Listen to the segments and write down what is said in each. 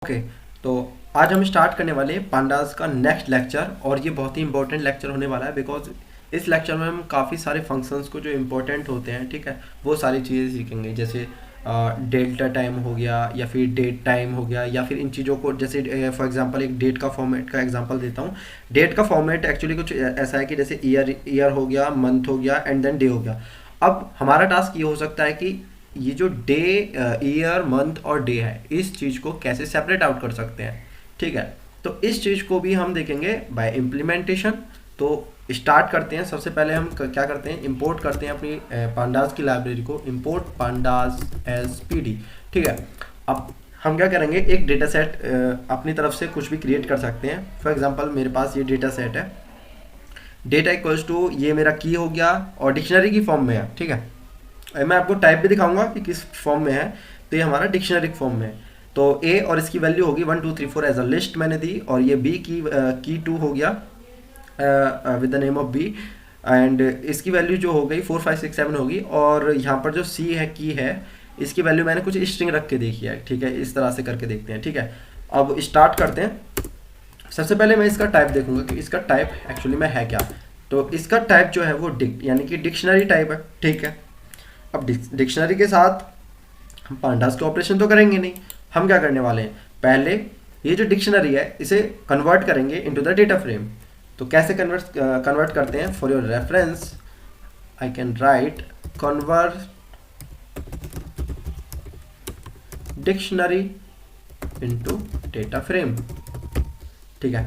Okay. तो आज हम स्टार्ट करने वाले हैं पांडास का नेक्स्ट लेक्चर, और ये बहुत ही इंपॉर्टेंट लेक्चर होने वाला है बिकॉज इस लेक्चर में हम काफ़ी सारे फंक्शंस को जो इम्पोर्टेंट होते हैं, ठीक है, वो सारी चीज़ें सीखेंगे। जैसे डेल्टा टाइम हो गया, या फिर डेट टाइम हो गया, या फिर इन चीज़ों को जैसे फॉर एग्जांपल एक डेट का फॉर्मेट का एग्जांपल देता हूँ। डेट का फॉर्मेट एक्चुअली कुछ ऐसा है कि जैसे ईयर हो गया, मंथ हो गया एंड देन डे हो गया। अब हमारा टास्क ये हो सकता है कि ये जो डे, ईयर, मंथ और डे है, इस चीज़ को कैसे सेपरेट आउट कर सकते हैं, ठीक है। तो इस चीज़ को भी हम देखेंगे बाय इम्प्लीमेंटेशन। तो स्टार्ट करते हैं। सबसे पहले हम क्या करते हैं, इंपोर्ट करते हैं अपनी पांडास की लाइब्रेरी को, इंपोर्ट पांडास एज पीडी, ठीक है। अब हम क्या करेंगे, एक डेटा सेट अपनी तरफ से कुछ भी क्रिएट कर सकते हैं। फॉर एग्जांपल मेरे पास ये डेटा सेट है, डेटा इक्वल्स टू ये मेरा की हो गया और डिक्शनरी की फॉर्म में है, ठीक है। मैं आपको टाइप भी दिखाऊंगा कि किस फॉर्म में है। तो ये हमारा डिक्शनरी फॉर्म में है। तो ए और इसकी वैल्यू होगी 1 2 3 4 एज अ लिस्ट मैंने दी, और ये बी की 2 हो गया with the name of B, and इसकी वैल्यू जो हो गई 4 5 6 7 होगी। और यहाँ पर जो सी है, की है, इसकी वैल्यू मैंने कुछ स्ट्रिंग रख के देखी है, ठीक है। इस तरह से करके देखते हैं, ठीक है। अब स्टार्ट करते हैं। सबसे पहले मैं इसका टाइप देखूंगा कि इसका टाइप एक्चुअली में है क्या। तो इसका टाइप जो है वो यानी कि डिक्शनरी टाइप है, ठीक है। अब डिक्शनरी के साथ हम पांडास के ऑपरेशन तो करेंगे नहीं। हम क्या करने वाले हैं, पहले ये जो डिक्शनरी है इसे कन्वर्ट करेंगे इनटू द डेटा फ्रेम। तो कैसे कन्वर्ट करते हैं, for your reference I can right convert dictionary into data frame, ठीक है।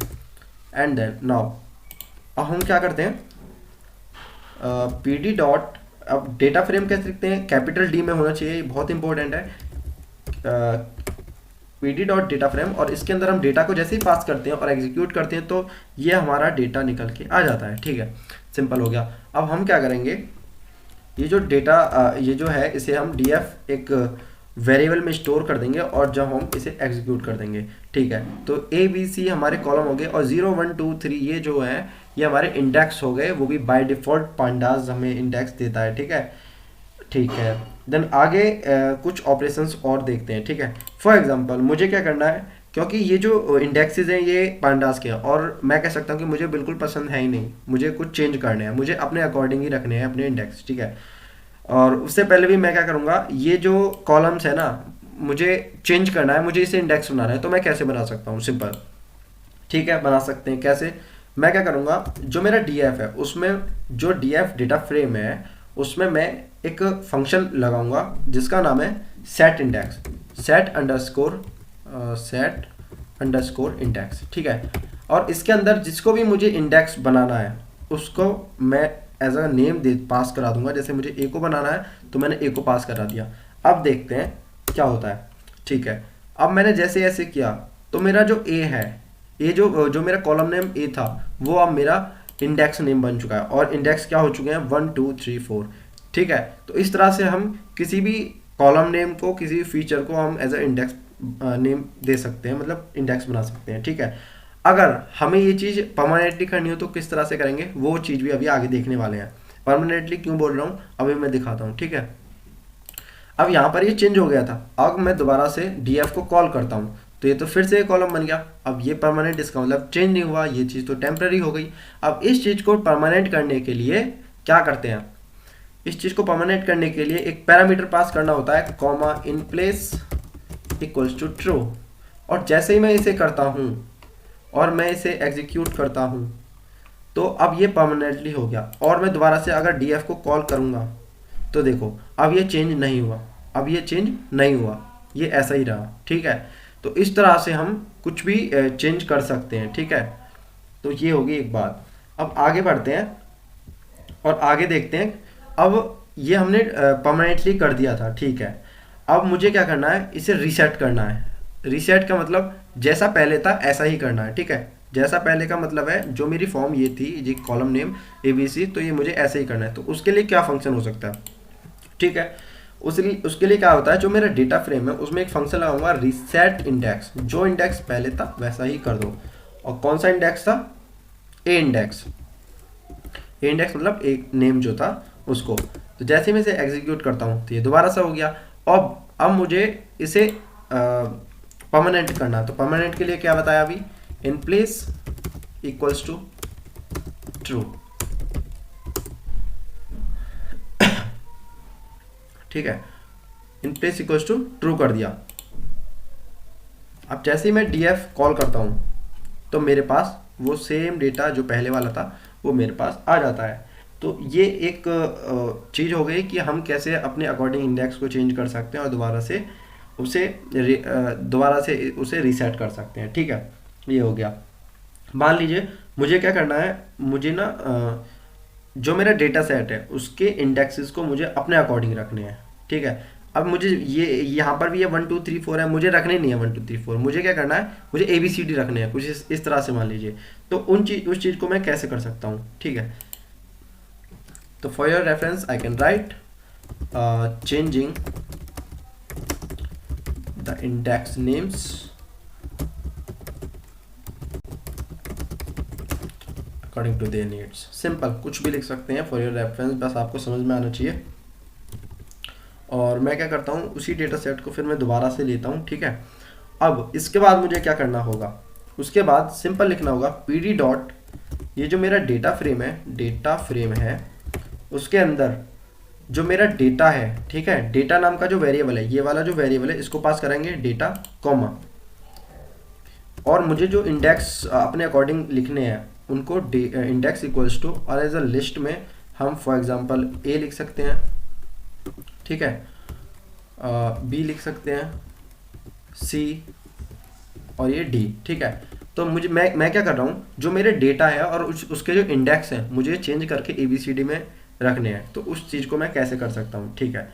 एंड देन नाउ अब हम क्या करते हैं, पी डॉट, अब डेटा फ्रेम कैसे लिखते हैं, कैपिटल डी में होना चाहिए, बहुत इंपॉर्टेंट है। P D dot data frame, और इसके अंदर हम डेटा को जैसे ही पास करते हैं और एग्जीक्यूट करते हैं तो ये हमारा डेटा निकल के आ जाता है, ठीक है। सिंपल हो गया। अब हम क्या करेंगे, ये जो डेटा ये जो है इसे हम डी एफ एक वेरिएबल में स्टोर कर देंगे, और जब हम इसे एग्जीक्यूट कर देंगे, ठीक है। तो ए बी सी हमारे कॉलम हो गए, और 0 1 2 3 ये जो है ये हमारे इंडेक्स हो गए। वो भी बाय डिफॉल्ट पांडास हमें इंडेक्स देता है, ठीक है, ठीक है। देन आगे कुछ ऑपरेशंस और देखते हैं, ठीक है। फॉर एग्जांपल मुझे क्या करना है, क्योंकि ये जो इंडेक्सेस हैं ये पांडास के हैं, और मैं कह सकता हूँ कि मुझे बिल्कुल पसंद है ही नहीं, मुझे कुछ चेंज करने हैं, मुझे अपने अकॉर्डिंग ही रखने हैं अपने इंडेक्स, ठीक है। और उससे पहले भी मैं क्या करूँगा, ये जो कॉलम्स है ना, मुझे चेंज करना है, मुझे इसे इंडेक्स बनाना है। तो मैं कैसे बना सकता हूँ, सिंपल, ठीक है, बना सकते हैं। कैसे, मैं क्या करूँगा, जो मेरा डी एफ है उसमें, जो डी एफ डेटा फ्रेम है उसमें मैं एक फंक्शन लगाऊंगा जिसका नाम है set index, set underscore index, ठीक है। और इसके अंदर जिसको भी मुझे इंडेक्स बनाना है उसको मैं एज अ नेम दे पास करा दूंगा। जैसे मुझे ए को बनाना है तो मैंने ए को पास करा दिया। अब देखते हैं क्या होता है, ठीक है। अब मैंने जैसे ऐसे किया तो मेरा जो ए है, ये जो मेरा कॉलम नेम ए था वो अब मेरा इंडेक्स नेम बन चुका है, और इंडेक्स क्या हो चुके हैं 1 2 3 4, ठीक है। तो इस तरह से हम किसी भी कॉलम नेम को, किसी भी फीचर को हम एज अ इंडेक्स नेम दे सकते हैं, मतलब इंडेक्स बना सकते हैं, ठीक है। अगर हमें ये चीज़ परमानेंटली करनी हो तो किस तरह से करेंगे, वो चीज़ भी अभी आगे देखने वाले हैं। परमानेंटली क्यों बोल रहा हूँ अभी मैं दिखाता हूँ, ठीक है। अब यहाँ पर ये चेंज हो गया था, अब मैं दोबारा से डी एफ को कॉल करता हूँ तो ये तो फिर से एक कॉलम बन गया। अब ये परमानेंट, इसका मतलब चेंज नहीं हुआ, ये चीज़ तो टेम्पररी हो गई। अब इस चीज़ को परमानेंट करने के लिए क्या करते हैं, इस चीज़ को परमानेंट करने के लिए एक पैरामीटर पास करना होता है, comma in place equals to true. और जैसे ही मैं इसे करता हूँ और मैं इसे एग्जीक्यूट करता हूँ तो अब ये परमानेंटली हो गया। और मैं दोबारा से अगर डी एफ को कॉल करूँगा तो देखो अब ये चेंज नहीं हुआ, अब ये चेंज नहीं हुआ, ये ऐसा ही रहा, ठीक है। तो इस तरह से हम कुछ भी चेंज कर सकते हैं, ठीक है। तो ये होगी एक बात। अब आगे बढ़ते हैं और आगे देखते हैं। अब ये हमने परमानेंटली कर दिया था, ठीक है। अब मुझे क्या करना है, इसे रीसेट करना है। रीसेट का मतलब जैसा पहले था ऐसा ही करना है, ठीक है। जैसा पहले का मतलब है जो मेरी फॉर्म ये थी, ये कॉलम नेम ABC, तो ये मुझे ऐसे ही करना है। तो उसके लिए क्या फंक्शन हो सकता है, ठीक है। उसके लिए क्या होता है, जो मेरा डेटा फ्रेम है उसमें एक फंक्शन लगाऊंगा रीसेट इंडेक्स, जो इंडेक्स पहले था वैसा ही कर दो। और कौन सा इंडेक्स था, ए इंडेक्स। ए इंडेक्स मतलब एक नेम जो था उसको। तो जैसे मैं इसे एग्जीक्यूट करता हूँ तो ये दोबारा सा हो गया। अब मुझे इसे परमानेंट करना है, तो परमानेंट के लिए क्या बताया अभी, in place equals to true. ठीक है, in place equals to true कर दिया। अब जैसे ही मैं df कॉल करता हूँ तो मेरे पास वो सेम डेटा जो पहले वाला था वो मेरे पास आ जाता है। तो ये एक चीज़ हो गई कि हम कैसे अपने अकॉर्डिंग इंडेक्स को चेंज कर सकते हैं और दोबारा से उसे रीसेट कर सकते हैं। ठीक है, ये हो गया। मान लीजिए मुझे क्या करना है, मुझे ना जो मेरा डेटा सेट है उसके इंडेक्सेस को मुझे अपने अकॉर्डिंग रखने हैं। ठीक है, अब मुझे ये यहाँ पर भी ये 1 2 3 4 है, मुझे रखने नहीं है 1 2 3 4, मुझे क्या करना है, मुझे ABCD रखने हैं कुछ इस तरह से मान लीजिए। तो उस चीज़ को मैं कैसे कर सकता हूँ। ठीक है, तो for your reference I can write changing the index names according to their needs. Simple, कुछ भी लिख सकते हैं फॉर योर रेफरेंस, बस आपको समझ में आना चाहिए। और मैं क्या करता हूँ, उसी डेटा सेट को फिर मैं दोबारा से लेता हूँ। ठीक है, अब इसके बाद मुझे क्या करना होगा, उसके बाद सिंपल लिखना होगा pd डॉट, ये जो मेरा डेटा फ्रेम है उसके अंदर जो मेरा डेटा है, ठीक है, डेटा नाम का जो वेरिएबल है, ये वाला जो वेरिएबल है इसको पास करेंगे डेटा कॉमा, और मुझे जो इंडेक्स अपने अकॉर्डिंग लिखने हैं उनको इंडेक्स इक्वल्स टू, और एज अ लिस्ट में हम फॉर एग्जांपल a लिख सकते हैं। ठीक है, B लिख सकते हैं, C और ये D। ठीक है, तो मुझे मैं क्या कर रहा हूँ, जो मेरे डेटा है और उसके जो इंडेक्स हैं मुझे चेंज करके ABCD में रखने हैं। तो उस चीज़ को मैं कैसे कर सकता हूँ। ठीक है,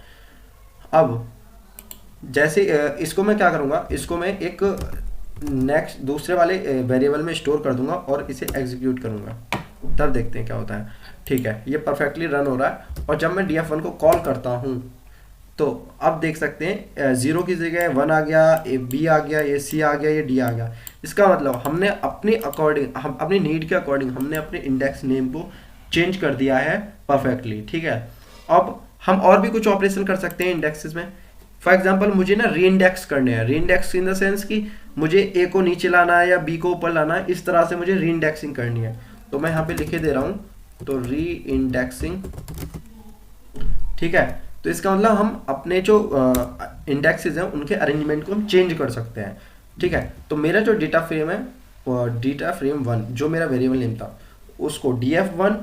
अब जैसे इसको मैं क्या करूँगा, इसको मैं एक नेक्स्ट दूसरे वाले वेरिएबल में स्टोर कर दूंगा और इसे एग्जीक्यूट करूँगा, तब देखते हैं क्या होता है। ठीक है, ये परफेक्टली रन हो रहा है, और जब मैं df1 को कॉल करता हूँ तो अब देख सकते हैं 0 की जगह 1 आ गया, B आ गया, ये C आ गया, ये D आ गया। इसका मतलब हमने अपने अकॉर्डिंग, हम अपनी नीड के अकॉर्डिंग हमने अपने इंडेक्स नेम को चेंज कर दिया है परफेक्टली। ठीक है, अब हम और भी कुछ ऑपरेशन कर सकते हैं इंडेक्सेस में। फॉर एग्जाम्पल मुझे ना री इंडेक्स करने हैं, री इंडेक्स इन द सेंस कि मुझे ए को नीचे लाना है या बी को ऊपर लाना है, इस तरह से मुझे री इंडेक्सिंग करनी है। तो मैं यहाँ पे लिखे दे रहा हूँ, तो री इंडेक्सिंग। ठीक है, तो इसका मतलब हम अपने जो इंडेक्सेस हैं उनके अरेंजमेंट को हम चेंज कर सकते हैं। ठीक है, तो मेरा जो डेटा फ्रेम है, डेटा फ्रेम 1 जो मेरा वेरिएबल नेम था, उसको df1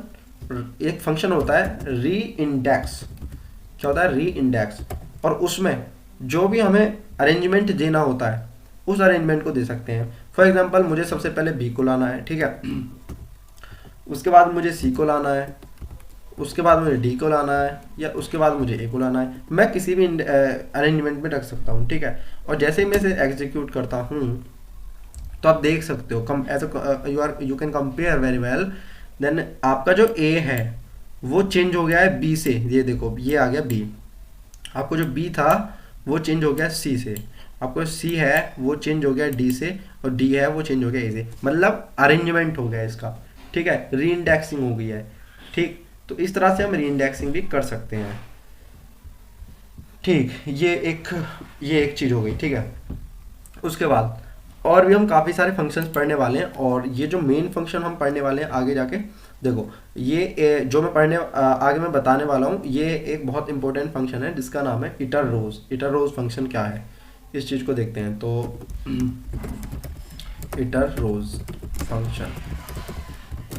एक फंक्शन होता है री इंडेक्स, क्या होता है, री इंडेक्स, और उसमें जो भी हमें अरेंजमेंट देना होता है उस अरेंजमेंट को दे सकते हैं। फॉर एग्जांपल मुझे सबसे पहले बी को लाना है। ठीक है, उसके बाद मुझे सी को लाना है, उसके बाद मुझे डी को लाना है, या उसके बाद मुझे ए को लाना है। मैं किसी भी अरेंजमेंट में रख सकता हूँ। ठीक है, और जैसे ही मैं इसे एग्जीक्यूट करता हूँ तो आप देख सकते हो you can compare very well. Then आपका जो ए है वो चेंज हो गया है बी से, ये देखो ये आ गया बी। आपको जो बी था वो चेंज हो गया सी से, आपको सी है वो चेंज हो गया डी से, और डी है वो चेंज हो गया ए से। मतलब अरेंजमेंट हो गया इसका। ठीक है, री इंडेक्सिंग हो गई है। ठीक, तो इस तरह से हम री इंडेक्सिंग भी कर सकते हैं। ठीक, ये एक चीज़ हो गई। ठीक है, उसके बाद और भी हम काफ़ी सारे फंक्शंस पढ़ने वाले हैं, और ये जो मेन फंक्शन हम पढ़ने वाले हैं आगे जाके, देखो ये जो मैं आगे मैं बताने वाला हूँ, ये एक बहुत इंपॉर्टेंट फंक्शन है जिसका नाम है इटर रोज। इटर रोज फंक्शन क्या है, इस चीज़ को देखते हैं। तो इटर रोज फंक्शन,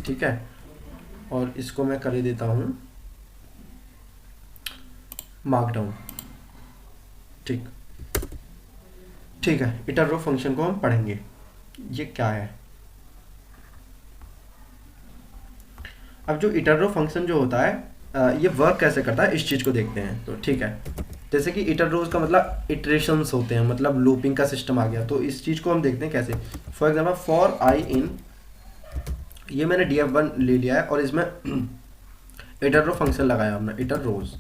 ठीक है, और इसको मैं कर देता हूँ मार्कडाउन। ठीक है, इटर रो फंक्शन को हम पढ़ेंगे। ये क्या है, अब जो इटर रो फंक्शन जो होता है ये वर्क कैसे करता है इस चीज़ को देखते हैं। तो ठीक है, जैसे कि इटर रोज का मतलब इटरेशंस होते हैं, मतलब लूपिंग का सिस्टम आ गया। तो इस चीज़ को हम देखते हैं कैसे। फॉर एग्जांपल फॉर आई इन, ये मैंने df1 ले लिया है और इसमें इटर रो फंक्शन लगाया हमने, इटर रोज।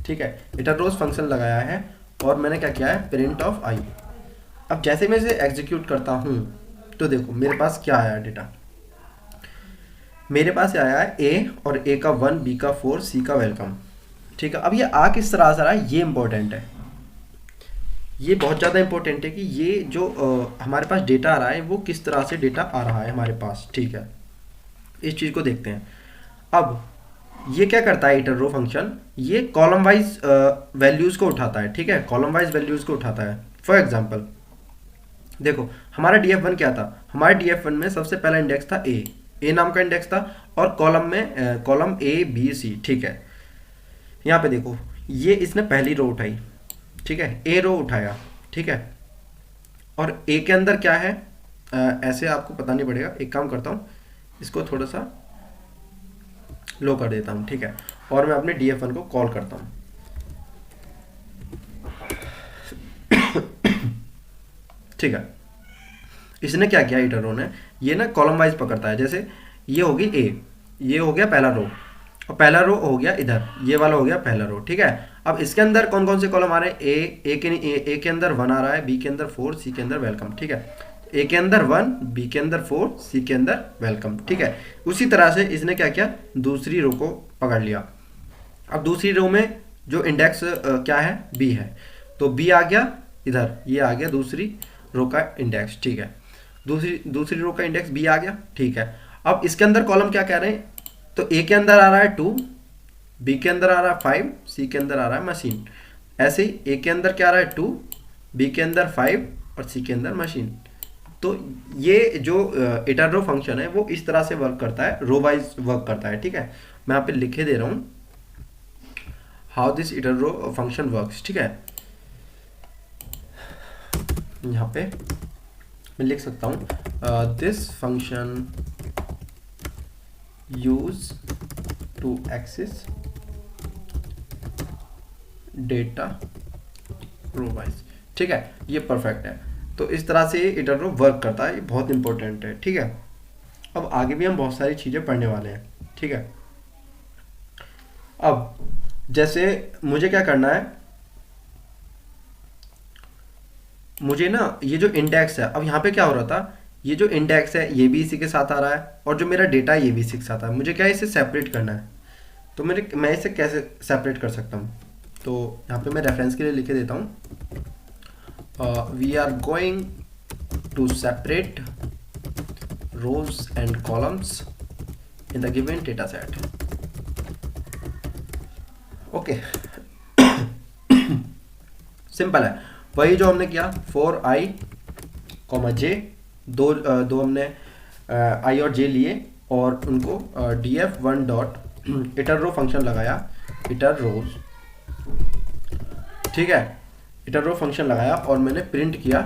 ठीक है, इटर रोज फंक्शन लगाया है और मैंने क्या किया है, प्रिंट ऑफ आई। अब जैसे मैं इसे एग्जीक्यूट करता हूँ तो देखो मेरे पास क्या आया डेटा, मेरे पास आया है ए, और ए का 1, बी का 4, सी का वेलकम। ठीक है, अब ये आ किस तरह से रहा है ये इंपॉर्टेंट है। ये बहुत ज़्यादा इंपॉर्टेंट है कि ये जो हमारे पास डेटा आ रहा है वो किस तरह से डेटा आ रहा है हमारे पास, ठीक है। इस चीज़ को देखते हैं। अब ये क्या करता है इटर रो फंक्शन, ये कॉलम वाइज वैल्यूज़ को उठाता है, ठीक है, कॉलम वाइज वैल्यूज़ को उठाता है। फॉर एग्जांपल देखो हमारा DF1 क्या था, हमारे DF1 में सबसे पहला इंडेक्स था ए नाम का इंडेक्स था, और कॉलम में कॉलम A B C, ठीक है। यहाँ पे देखो ये इसने पहली रो उठाई, ठीक है, ए रो उठाया, ठीक है, और ए के अंदर क्या है, ऐसे आपको पता नहीं पड़ेगा, एक काम करता हूँ इसको थोड़ा सा लो कर देता हूँ, ठीक है, और मैं अपने DF1 को कॉल करता हूँ। ठीक है, इसने क्या किया इटर रो ने, ये ना कॉलम वाइज पकड़ता है, जैसे ये होगी ए, ये हो गया पहला रो, और पहला रो हो गया इधर, ये वाला हो गया पहला रो, ठीक है। अब इसके अंदर कौन कौन से कॉलम आ रहे हैं, ए के अंदर 1 आ रहा है, बी के अंदर 4, सी के अंदर वेलकम, ठीक है। ए के अंदर 1, बी के अंदर 4, सी के अंदर वेलकम, ठीक है। उसी तरह से इसने क्या किया, दूसरी रो को पकड़ लिया। अब दूसरी रो में जो इंडेक्स क्या है, बी है, तो बी आ गया इधर, ये आ गया दूसरी रो का इंडेक्स, ठीक है। दूसरी रो का इंडेक्स बी आ गया, ठीक है। अब इसके अंदर कॉलम क्या कह रहे हैं, तो ए के अंदर आ रहा है 2, बी के अंदर आ रहा है 5, सी के अंदर आ रहा है मशीन। ऐसे ही ए के अंदर क्या आ रहा है 2, बी के अंदर 5 और सी के अंदर मशीन। तो ये जो इटर रो फंक्शन है वो इस तरह से वर्क करता है, रो वाइज वर्क करता है, ठीक है। मैं यहाँ पे लिखे दे रहा हूँ how this iterrows function works, ठीक है। यहाँ पे मैं लिख सकता हूँ this function use to access data row wise, ठीक है, ये परफेक्ट है। तो इस तरह से इटर रो वर्क करता है, ये बहुत इंपॉर्टेंट है, ठीक है। अब आगे भी हम बहुत सारी चीज़ें पढ़ने वाले हैं, ठीक है। अब जैसे मुझे क्या करना है, मुझे ना ये जो इंडेक्स है, अब यहाँ पे क्या हो रहा था, ये जो इंडेक्स है ये भी इसी के साथ आ रहा है, और जो मेरा डेटा है ये भी इसी के साथ आ रहा है। मुझे क्या है, इसे सेपरेट करना है, तो मैं इसे कैसे सेपरेट कर सकता हूँ, तो यहाँ पे मैं रेफरेंस के लिए लिखे देता हूँ we are going to separate rows and columns in the given data set, okay. Simple है, वही जो हमने किया, 4i, j, दो हमने i और j लिए और उनको df1 डॉट इटर रो फंक्शन लगाया, इटर रोज, ठीक है, इटर रो फंक्शन लगाया और मैंने प्रिंट किया।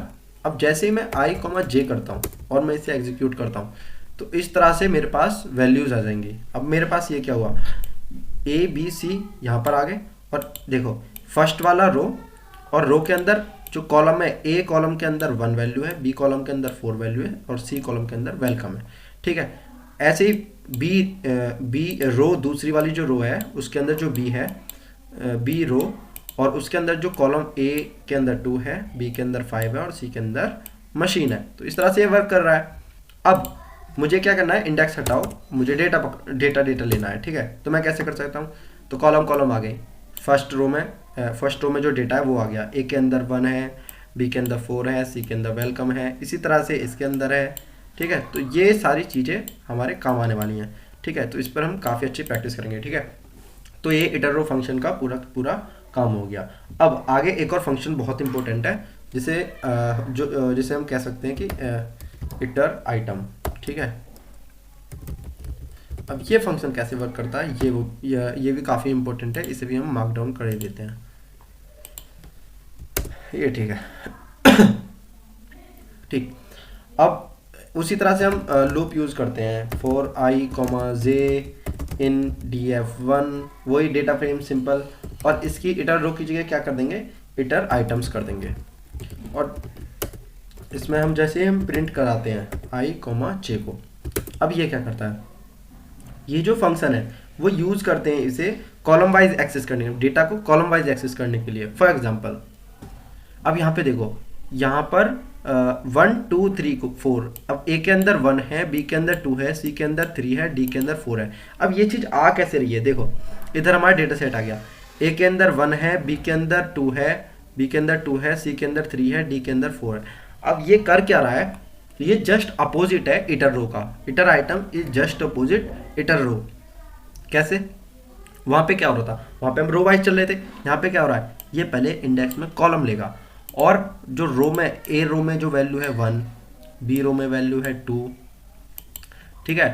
अब जैसे ही मैं i, j करता हूँ और मैं इसे एग्जीक्यूट करता हूँ, तो इस तरह से मेरे पास वैल्यूज आ जाएंगी। अब मेरे पास ये क्या हुआ, A B C यहाँ पर आ गए, और देखो फर्स्ट वाला रो, और रो के अंदर जो कॉलम है, A कॉलम के अंदर 1 वैल्यू है, B कॉलम के अंदर 4 वैल्यू है, और C कॉलम के अंदर वेलकम है, ठीक है। ऐसे ही B रो, दूसरी वाली जो रो है उसके अंदर जो B है, B रो, और उसके अंदर जो कॉलम A के अंदर 2 है, B के अंदर 5 है और C के अंदर मशीन है। तो इस तरह से ये वर्क कर रहा है। अब मुझे क्या करना है, इंडेक्स हटाओ, मुझे डेटा लेना है, ठीक है। तो मैं कैसे कर सकता हूँ, तो कॉलम आ गई, फर्स्ट रो में जो डेटा है वो आ गया, ए के अंदर 1 है, बी के अंदर 4 है, सी के अंदर वेलकम है, इसी तरह से इसके अंदर है, ठीक है। तो ये सारी चीज़ें हमारे काम आने वाली हैं, ठीक है। तो इस पर हम काफ़ी अच्छी प्रैक्टिस करेंगे, ठीक है। तो ये इटर रो फंक्शन का पूरा काम हो गया। अब आगे एक और फंक्शन बहुत इंपॉर्टेंट है, जिसे हम कह सकते हैं कि इटर आइटम, ठीक है। अब ये फंक्शन कैसे वर्क करता है, ये भी काफ़ी इंपॉर्टेंट है, इसे भी हम मार्क डाउन कर देते हैं, ये ठीक है। ठीक, अब उसी तरह से हम लूप यूज़ करते हैं, for i, j in df1, वही डेटा फ्रेम सिंपल, और इसकी इटर रो की जगह क्या कर देंगे, इटर आइटम्स कर देंगे। और इसमें हम जैसे हम प्रिंट कराते हैं i, j को, अब ये क्या करता है, ये जो फंक्शन है वो यूज़ करते हैं इसे कॉलम वाइज एक्सेस करने के लिए, डेटा को कॉलम वाइज एक्सेस करने के लिए। फॉर एग्जांपल अब यहाँ पे देखो, यहाँ पर 1 2 3 4, अब ए के अंदर 1 है, बी के अंदर 2 है, सी के अंदर 3 है, डी के अंदर 4 है। अब ये चीज़ आ कैसे रही है, देखो इधर हमारा डेटा सेट आ गया, ए के अंदर 1 है, बी के अंदर 2 है, बी के अंदर 2 है, सी के अंदर 3 है, डी के अंदर 4 है। अब ये कर क्या रहा है, ये जस्ट अपोजिट है इटर रो का। इटर आइटम इज जस्ट अपोजिट इटर रो। कैसे? वहाँ पे क्या हो रहा था, वहाँ पे हम रो वाइज चल रहे थे, यहाँ पे क्या हो रहा है, ये पहले इंडेक्स में कॉलम लेगा और जो रो में, ए रो में जो वैल्यू है 1, बी रो में वैल्यू है 2, ठीक है,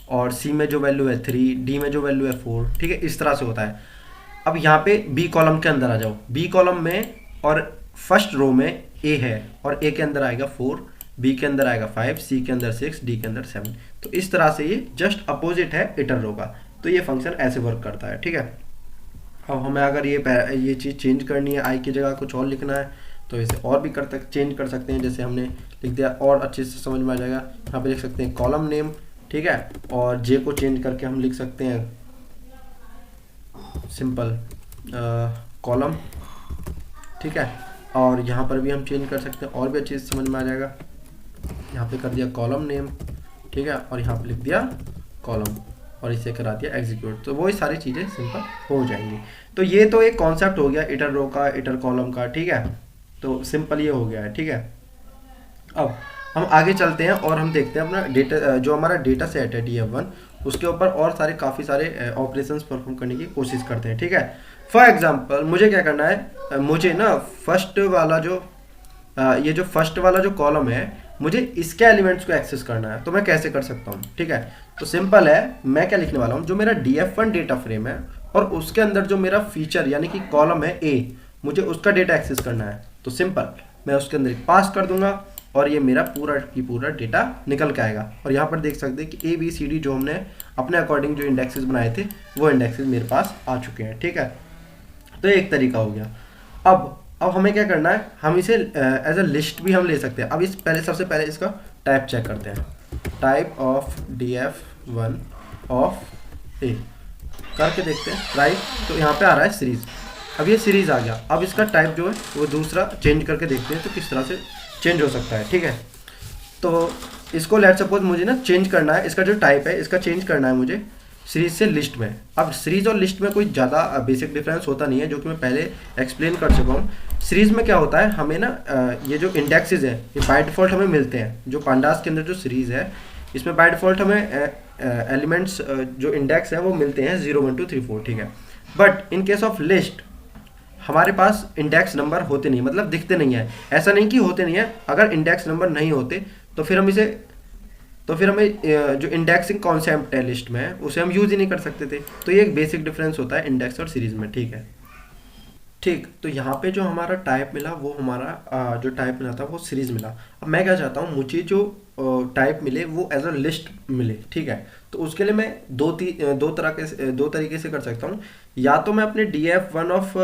और सी में जो वैल्यू है 3, डी में जो वैल्यू है 4, ठीक है, इस तरह से होता है। अब यहाँ पे बी कॉलम के अंदर आ जाओ, बी कॉलम में और फर्स्ट रो में ए है और ए के अंदर आएगा 4, बी के अंदर आएगा 5, सी के अंदर 6, डी के अंदर 7। तो इस तरह से ये जस्ट अपोजिट है इटर रो का। तो ये फंक्शन ऐसे वर्क करता है, ठीक है। अब हमें अगर ये चीज़ चेंज करनी है, आई की जगह कुछ और लिखना है, तो इसे और भी चेंज कर सकते हैं। जैसे हमने लिख दिया और अच्छे से समझ में आ जाएगा, यहाँ पे लिख सकते हैं कॉलम नेम, ठीक है, और जे को चेंज करके हम लिख सकते हैं सिंपल कॉलम, ठीक है, और यहाँ पर भी हम चेंज कर सकते हैं और भी अच्छे से समझ में आ जाएगा। यहाँ पे कर दिया कॉलम नेम, ठीक है, और यहाँ पे लिख दिया कॉलम और इसे करा दिया एग्जीक्यूट, तो वही सारी चीज़ें सिंपल हो जाएंगी। तो ये तो एक कॉन्सेप्ट हो गया इटर रो का, इटर कॉलम का, ठीक है, तो सिंपल ये हो गया है, ठीक है। अब हम आगे चलते हैं और हम देखते हैं अपना डेटा, जो हमारा डेटा सेट है DF1, उसके ऊपर और काफ़ी सारे ऑपरेशंस परफॉर्म करने की कोशिश करते हैं, ठीक है। फॉर एग्जांपल मुझे क्या करना है, मुझे ना फर्स्ट वाला जो ये जो फर्स्ट वाला जो कॉलम है, मुझे इसके एलिमेंट्स को एक्सेस करना है। तो मैं कैसे कर सकता हूँ, ठीक है, तो सिंपल है, मैं क्या लिखने वाला हूँ, जो मेरा DF1 डेटा फ्रेम है और उसके अंदर जो मेरा फीचर यानी कि कॉलम है A, मुझे उसका डेटा एक्सेस करना है। तो सिंपल मैं उसके अंदर एक पास कर दूंगा और ये मेरा पूरा की पूरा डेटा निकल के आएगा। और यहाँ पर देख सकते हैं कि ABCD जो हमने अपने अकॉर्डिंग जो इंडेक्सेस बनाए थे, वो इंडेक्सेस मेरे पास आ चुके हैं, ठीक है। तो एक तरीका हो गया। अब हमें क्या करना है, हम इसे एज अ लिस्ट भी हम ले सकते हैं। अब सबसे पहले इसका टाइप चेक करते हैं, टाइप ऑफ DF1 ऑफ ए करके देखते हैं, राइट। तो यहाँ पे आ रहा है सीरीज, अब ये सीरीज आ गया। अब इसका टाइप जो है वो दूसरा चेंज करके देखते हैं तो किस तरह से चेंज हो सकता है, ठीक है। तो इसको लेट सपोज मुझे ना चेंज करना है, इसका जो टाइप है इसका चेंज करना है मुझे सीरीज से लिस्ट में। अब सीरीज और लिस्ट में कोई ज़्यादा बेसिक डिफरेंस होता नहीं है, जो कि मैं पहले एक्सप्लेन कर चुका हूँ। सीरीज में क्या होता है, हमें ना ये जो इंडेक्सेस है ये बाय डिफ़ॉल्ट हमें मिलते हैं। जो पांडास के अंदर जो सीरीज़ है इसमें बाय डिफ़ॉल्ट हमें एलिमेंट्स जो इंडेक्स है वो मिलते हैं 0 1 2 3 4, ठीक है। But in case of list हमारे पास इंडेक्स नंबर होते नहीं, मतलब दिखते नहीं है। ऐसा नहीं कि होते नहीं है, अगर इंडेक्स नंबर नहीं होते तो फिर हमें जो इंडेक्सिंग कॉन्सेप्ट है लिस्ट में उसे हम यूज़ ही नहीं कर सकते थे। तो ये एक बेसिक डिफरेंस होता है इंडेक्स और सीरीज में, ठीक है। ठीक, तो यहाँ पे जो हमारा टाइप मिला वो हमारा जो टाइप मिला था वो सीरीज मिला। अब मैं क्या चाहता हूँ, मुझे जो टाइप मिले वो एज अ लिस्ट मिले, ठीक है। तो उसके लिए मैं दो तरीके से कर सकता हूँ। या तो मैं अपने DF1 ऑफ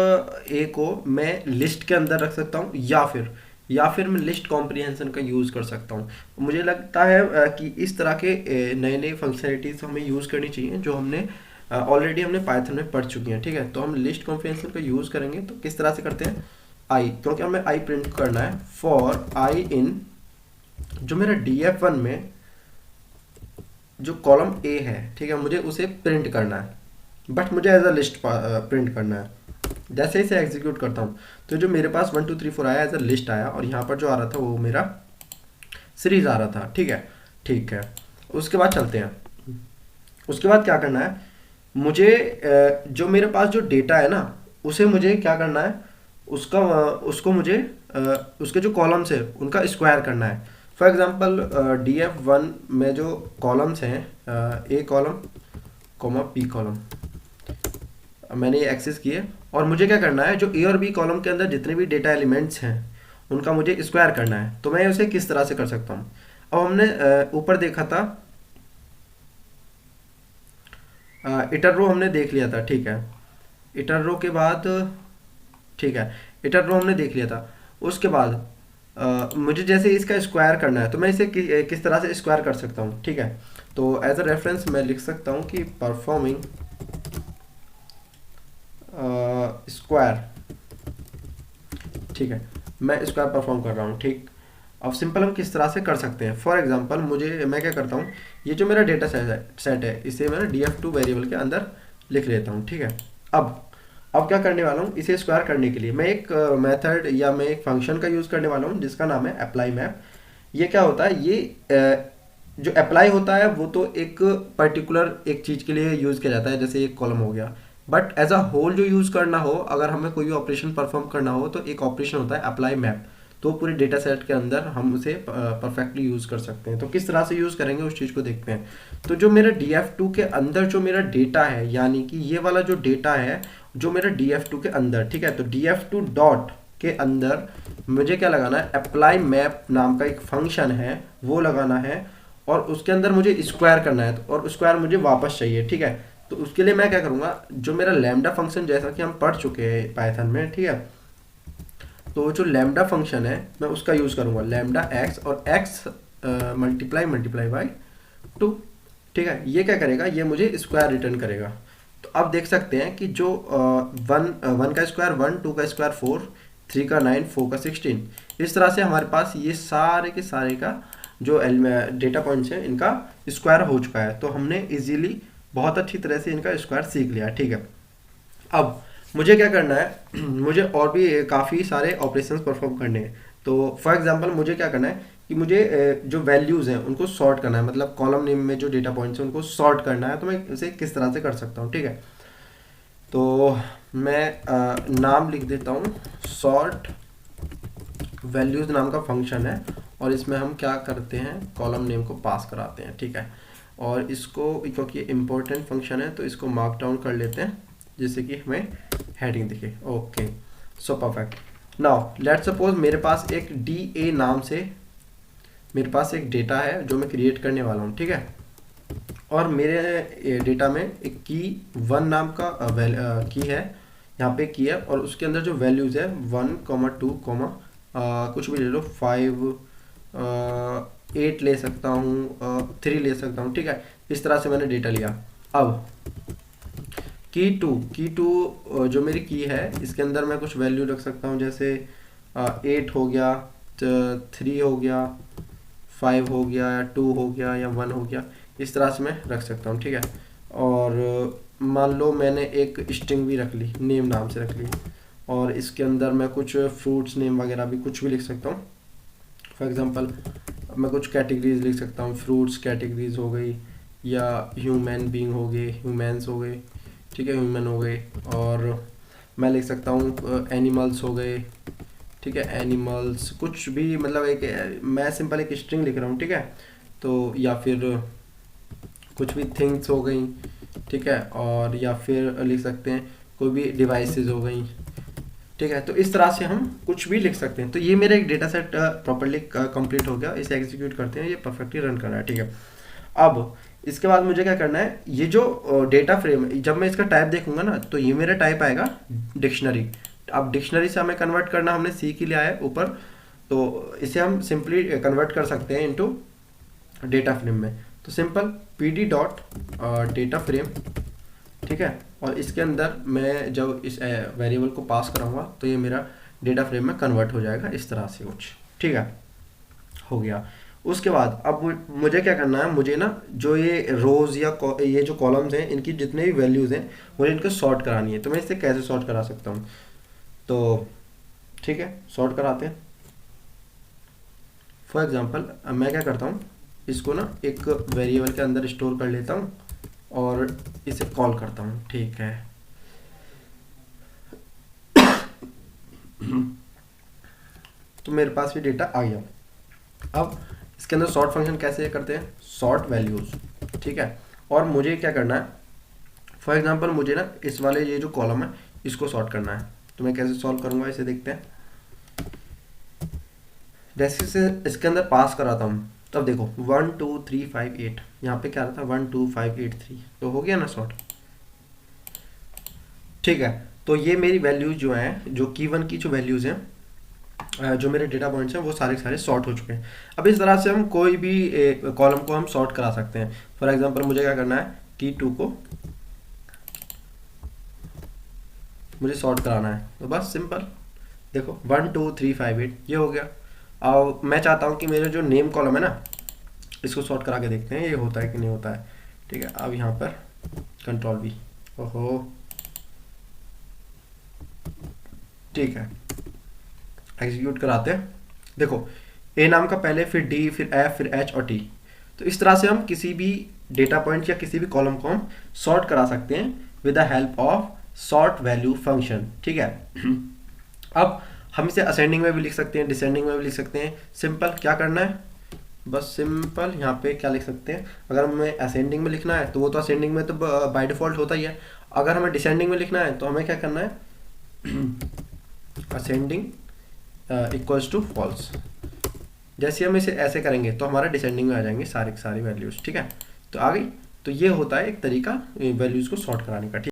ए को मैं लिस्ट के अंदर रख सकता हूँ, या फिर मैं लिस्ट कॉम्प्रिहेंशन का यूज़ कर सकता हूँ। मुझे लगता है कि इस तरह के नए नए फंक्शनलिटीज हमें यूज़ करनी चाहिए जो हमने ऑलरेडी हमने पाइथन में पढ़ चुकी हैं, ठीक है। तो हम लिस्ट कॉम्प्रिहेंशन का यूज़ करेंगे। तो किस तरह से करते हैं, आई, क्योंकि हमें आई प्रिंट करना है। फॉर आई इन जो मेरा DF1 में जो कॉलम ए है, ठीक है, मुझे उसे प्रिंट करना है, बट मुझे एज अ लिस्ट प्रिंट करना है। जैसे इसे एग्जीक्यूट करता हूँ तो जो मेरे पास 1 2 3 4 आया एज अ लिस्ट आया, और यहाँ पर जो आ रहा था वो मेरा सीरीज आ रहा था, ठीक है, ठीक है। उसके बाद चलते हैं, उसके बाद क्या करना है, मुझे जो मेरे पास जो डेटा है ना उसे मुझे क्या करना है, उसको मुझे उसके जो कॉलम्स है उनका स्क्वायर करना है। फॉर एग्जांपल DF1 में जो कॉलम्स हैं ए कॉलम कॉमा पी कॉलम मैंने ये एक्सेस किए, और मुझे क्या करना है, जो ए और बी कॉलम के अंदर जितने भी डेटा एलिमेंट्स हैं उनका मुझे स्क्वायर करना है। तो मैं उसे किस तरह से कर सकता हूँ। अब हमने ऊपर देखा था इटर रो हमने देख लिया था, ठीक है। इटर रो के बाद, ठीक है, इटर रो हमने देख लिया था। उसके बाद मुझे जैसे इसका स्क्वायर करना है तो मैं इसे किस तरह से स्क्वायर कर सकता हूँ, ठीक है। तो एज अ रेफरेंस मैं लिख सकता हूँ कि परफॉर्मिंग स्क्वायर, ठीक है, मैं स्क्वायर परफॉर्म कर रहा हूँ, ठीक। अब सिंपल हम किस तरह से कर सकते हैं। फॉर एग्जांपल मैं क्या करता हूँ, ये जो मेरा डेटा सेट है इसे मैं DF2 वेरिएबल के अंदर लिख लेता हूँ, ठीक है। अब क्या करने वाला हूँ, इसे स्क्वायर करने के लिए मैं एक मेथड या मैं एक फंक्शन का यूज़ करने वाला हूँ जिसका नाम है अप्लाई मैप। ये क्या होता है, ये जो अप्लाई होता है वो तो एक पर्टिकुलर एक चीज़ के लिए यूज़ किया जाता है, जैसे एक कॉलम हो गया। बट एज अ होल जो यूज़ करना हो, अगर हमें कोई भी ऑपरेशन परफॉर्म करना हो तो एक ऑपरेशन होता है अप्लाई मैप। तो पूरे डेटा सेट के अंदर हम उसे परफेक्टली यूज़ कर सकते हैं। तो किस तरह से यूज़ करेंगे उस चीज़ को देखते हैं। तो जो मेरा df2 के अंदर जो मेरा डेटा है, यानी कि ये वाला जो डेटा है जो मेरा df2 के अंदर, ठीक है, तो df2 डॉट के अंदर मुझे क्या लगाना है, अप्लाई मैप नाम का एक फंक्शन है वो लगाना है, और उसके अंदर मुझे स्क्वायर करना है, और स्क्वायर मुझे वापस चाहिए, ठीक है। तो उसके लिए मैं क्या करूँगा, जो मेरा लैम्डा फंक्शन जैसा कि हम पढ़ चुके हैं पाइथन में, ठीक है, तो जो लैम्डा फंक्शन है मैं उसका यूज़ करूँगा, लैम्डा एक्स, और एक्स मल्टीप्लाई बाई 2, ठीक है। ये क्या करेगा, ये मुझे स्क्वायर रिटर्न करेगा। तो अब देख सकते हैं कि जो वन का स्क्वायर 1, 2 का स्क्वायर 4, 3 का 9, 4 का 16, इस तरह से हमारे पास ये सारे के सारे का जो डेटा पॉइंट्स हैं इनका स्क्वायर हो चुका है। तो हमने इजीली बहुत अच्छी तरह से इनका स्क्वायर सीख लिया, ठीक है। अब मुझे क्या करना है मुझे और भी काफ़ी सारे ऑपरेशंस परफॉर्म करने हैं। तो फॉर एग्जांपल मुझे क्या करना है कि मुझे जो वैल्यूज़ हैं उनको सॉर्ट करना है, मतलब कॉलम नेम में जो डेटा पॉइंट्स हैं उनको सॉर्ट करना है। तो मैं इसे किस तरह से कर सकता हूँ, ठीक है। तो मैं नाम लिख देता हूँ, सॉर्ट वैल्यूज़ नाम का फंक्शन है, और इसमें हम क्या करते हैं, कॉलम नेम को पास कराते हैं, ठीक है। और इसको क्योंकि इम्पोर्टेंट फंक्शन है तो इसको मार्क डाउन कर लेते हैं जिससे कि हमें हेडिंग दिखे। Okay, so perfect. Now let's suppose मेरे पास एक DA नाम से मेरे पास एक डेटा है जो मैं क्रिएट करने वाला हूँ, ठीक है। और मेरे डेटा में एक की 1 नाम का की है, यहाँ पे की है, और उसके अंदर जो वैल्यूज़ है 1, 2, कुछ भी ले लो, 5, 8 ले सकता हूँ, 3 ले सकता हूँ, ठीक है। इस तरह से मैंने डेटा लिया। अब की टू जो मेरी की है इसके अंदर मैं कुछ वैल्यू रख सकता हूँ, जैसे 8 हो गया, 3 हो गया, 5 हो गया, या 2 हो गया, या 1 हो गया, इस तरह से मैं रख सकता हूँ, ठीक है। और मान लो मैंने एक स्ट्रिंग भी रख ली, नेम नाम से रख ली, और इसके अंदर मैं कुछ फ्रूट्स नेम वगैरह भी कुछ भी लिख सकता हूँ। फॉर एग्जांपल मैं कुछ कैटेगरीज लिख सकता हूँ, फ्रूट्स कैटेगरीज हो गई, या ह्यूमन बीइंग हो गए, ह्यूमन्स हो गए, ठीक है, ह्यूमन हो गए। और मैं लिख सकता हूँ एनिमल्स हो गए, ठीक है, एनिमल्स, कुछ भी, मतलब एक मैं सिंपल एक स्ट्रिंग लिख रहा हूँ, ठीक है। तो या फिर कुछ भी थिंग्स हो गई, ठीक है, और या फिर लिख सकते हैं कोई भी डिवाइसेस हो गई, ठीक है। तो इस तरह से हम कुछ भी लिख सकते हैं। तो ये मेरा एक डेटा सेट प्रॉपर्ली कंप्लीट हो गया। इसे एग्जीक्यूट करते हैं, ये परफेक्टली रन कर रहा है, ठीक है। अब इसके बाद मुझे क्या करना है, ये जो डेटा फ्रेम है, जब मैं इसका टाइप देखूंगा ना तो ये मेरा टाइप आएगा डिक्शनरी। अब डिक्शनरी से हमें कन्वर्ट करना, हमने सी की लिया है ऊपर, तो इसे हम सिंपली कन्वर्ट कर सकते हैं इनटू डेटा फ्रेम में। तो simple pd dot data frame, ठीक है, और इसके अंदर मैं जब इस वेरिएबल को पास कराऊंगा तो ये मेरा डेटा फ्रेम में कन्वर्ट हो जाएगा इस तरह से कुछ, ठीक है, हो गया। उसके बाद अब मुझे क्या करना है, मुझे ना जो ये रोज या ये जो कॉलम्स हैं इनकी जितने भी वैल्यूज़ हैं मुझे इनको सॉर्ट करानी है। तो मैं इसे कैसे सॉर्ट करा सकता हूँ, तो ठीक है, सॉर्ट कराते हैं। फॉर एग्जांपल मैं क्या करता हूँ, इसको ना एक वेरिएबल के अंदर स्टोर कर लेता हूँ और इसे कॉल करता हूँ, ठीक है। तो मेरे पास भी डेटा आ गया। अब इसके अंदर सॉर्ट फंक्शन कैसे करते हैं, सॉर्ट वैल्यूज, ठीक है। और मुझे क्या करना है, फॉर एग्जांपल मुझे ना इस वाले ये जो कॉलम है इसको सॉर्ट करना है। तो मैं कैसे सॉल्व करूंगा इसे देखते हैं। जैसे से इसके अंदर पास कराता हूँ, तब देखो 1 2 3 5 8, यहाँ पे क्या रहा था 1 2 5 8 3, तो हो गया ना सॉर्ट, ठीक है। तो ये मेरी वैल्यूज जो हैं, जो की वन की जो वैल्यूज हैं, जो मेरे डेटा पॉइंट्स हैं वो सारे के सारे सॉर्ट हो चुके हैं। अब इस तरह से हम कोई भी कॉलम को हम सॉर्ट करा सकते हैं। फॉर एग्जांपल मुझे क्या करना है, की टू को मुझे सॉर्ट कराना है, तो बस सिंपल देखो 1 2 3 5 8 ये हो गया। अब मैं चाहता हूँ कि मेरे जो नेम कॉलम है ना इसको सॉर्ट करा के देखते हैं ये होता है कि नहीं होता है, ठीक है। अब यहाँ पर कंट्रोल वी, ओहो ठीक है, एग्जीक्यूट कराते हैं। देखो ए नाम का पहले, फिर डी, फिर एफ, फिर एच और टी। तो इस तरह से हम किसी भी डेटा पॉइंट या किसी भी कॉलम को हम सॉर्ट करा सकते हैं with the help of sort value function. ठीक है। अब हम इसे असेंडिंग में भी लिख सकते हैं, डिसेंडिंग में भी लिख सकते हैं। सिंपल क्या करना है, बस सिंपल यहाँ पे क्या लिख सकते हैं, अगर हमें असेंडिंग में लिखना है तो वो तो असेंडिंग में तो बाय डिफॉल्ट होता ही है। अगर हमें डिसेंडिंग में लिखना है तो हमें क्या करना है, असेंडिंग इक्वल्स टू फॉल्स। जैसे हम इसे ऐसे करेंगे तो हमारा डिसेंडिंग में आ जाएंगे सारे के सारे वैल्यूज। ठीक है, तो आ गई। तो ये होता है एक तरीका वैल्यूज को सॉर्ट कराने का। ठीक।